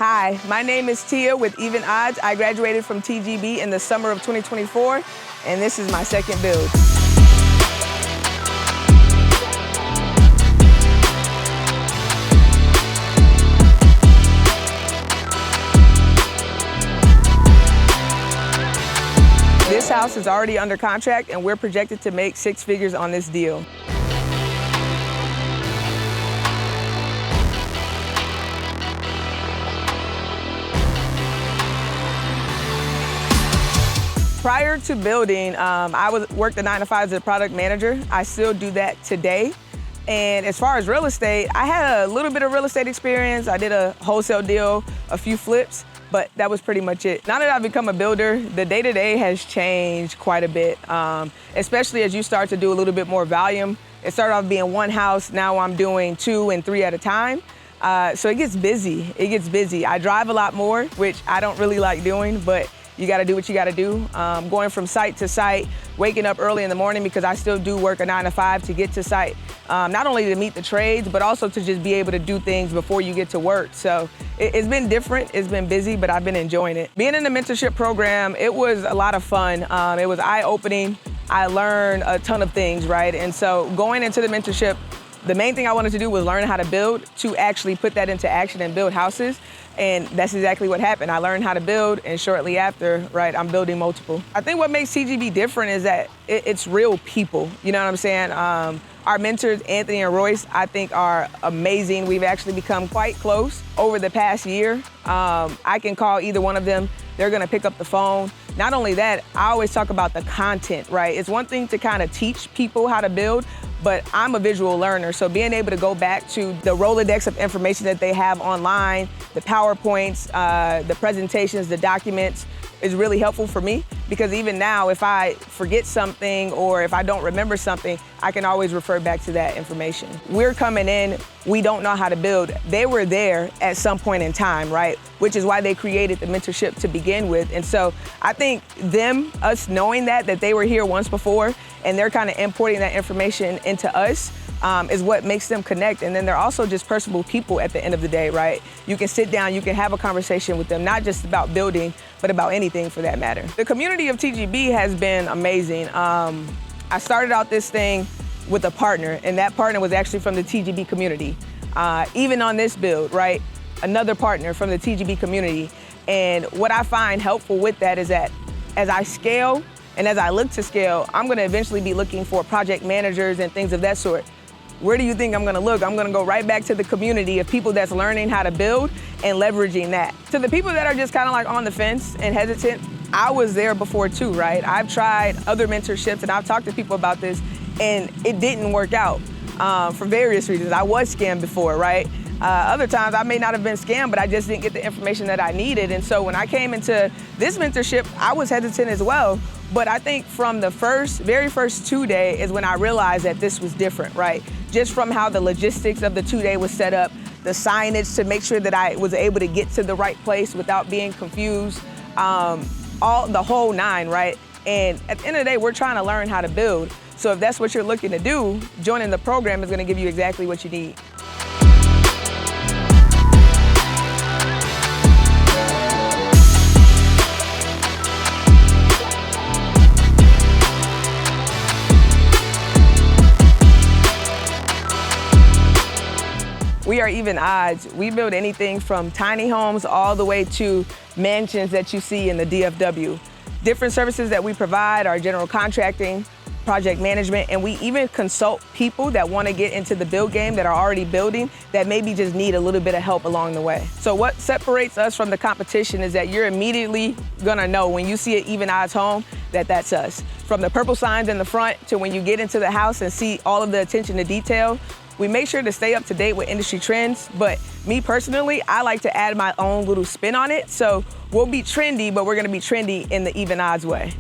Hi, my name is Tia with Even Odds. I graduated from TGB in the summer of 2024, and this is my second build. This house is already under contract, and we're projected to make 6 figures on this deal. Prior to building, I worked a 9-to-5 as a product manager. I still do that today. And as far as real estate, I had a little bit of real estate experience. I did a wholesale deal, a few flips, but that was pretty much it. Now that I've become a builder, the day-to-day has changed quite a bit, especially as you start to do a little bit more volume. It started off being one house, now I'm doing 2 and 3 at a time. So it gets busy. I drive a lot more, which I don't really like doing, but you gotta do what you gotta do. Going from site to site, waking up early in the morning because I still do work a 9-to-5 to get to site. Not only to meet the trades, but also to just be able to do things before you get to work. So it's been different, it's been busy, but I've been enjoying it. Being in the mentorship program, it was a lot of fun. It was eye-opening. I learned a ton of things, right? And so going into the mentorship, the main thing I wanted to do was learn how to build, to actually put that into action and build houses. And that's exactly what happened. I learned how to build, and shortly after, right, I'm building multiple. I think what makes TGB different is that it's real people. You know what I'm saying? Our mentors, Anthony and Royce, I think are amazing. We've actually become quite close over the past year. I can call either one of them. They're gonna pick up the phone. Not only that, I always talk about the content, right? It's one thing to kind of teach people how to build, but I'm a visual learner, so being able to go back to the Rolodex of information that they have online, the PowerPoints, the presentations, the documents, is really helpful for me, because even now, if I forget something or if I don't remember something, I can always refer back to that information. We're coming in, we don't know how to build. They were there at some point in time, right? Which is why they created the mentorship to begin with. And so I think us knowing that they were here once before, and they're kind of importing that information into us, is what makes them connect. And then they're also just personable people at the end of the day, right? You can sit down, you can have a conversation with them, not just about building, but about anything for that matter. The community of TGB has been amazing. I started out this thing with a partner, and that partner was actually from the TGB community. Even on this build, right? Another partner from the TGB community. And what I find helpful with that is that as I scale, and as I look to scale, I'm gonna eventually be looking for project managers and things of that sort. Where do you think I'm gonna look? I'm gonna go right back to the community of people that's learning how to build and leveraging that. To the people that are just kind of like on the fence and hesitant, I was there before too, right? I've tried other mentorships and I've talked to people about this, and it didn't work out for various reasons. I was scammed before, right? Other times I may not have been scammed, but I just didn't get the information that I needed. And so when I came into this mentorship, I was hesitant as well. But I think from the very first 2-day is when I realized that this was different, right? Just from how the logistics of the 2-day was set up, the signage to make sure that I was able to get to the right place without being confused, the whole 9, right? And at the end of the day, we're trying to learn how to build. So if that's what you're looking to do, joining the program is gonna give you exactly what you need. We are Even Odds. We build anything from tiny homes all the way to mansions that you see in the DFW. Different services that we provide are general contracting, project management, and we even consult people that want to get into the build game that are already building that maybe just need a little bit of help along the way. So what separates us from the competition is that you're immediately gonna know when you see an Even Odds home that that's us. From the purple signs in the front to when you get into the house and see all of the attention to detail, we make sure to stay up to date with industry trends, but me personally, I like to add my own little spin on it. So we'll be trendy, but we're gonna be trendy in the Even Odds way.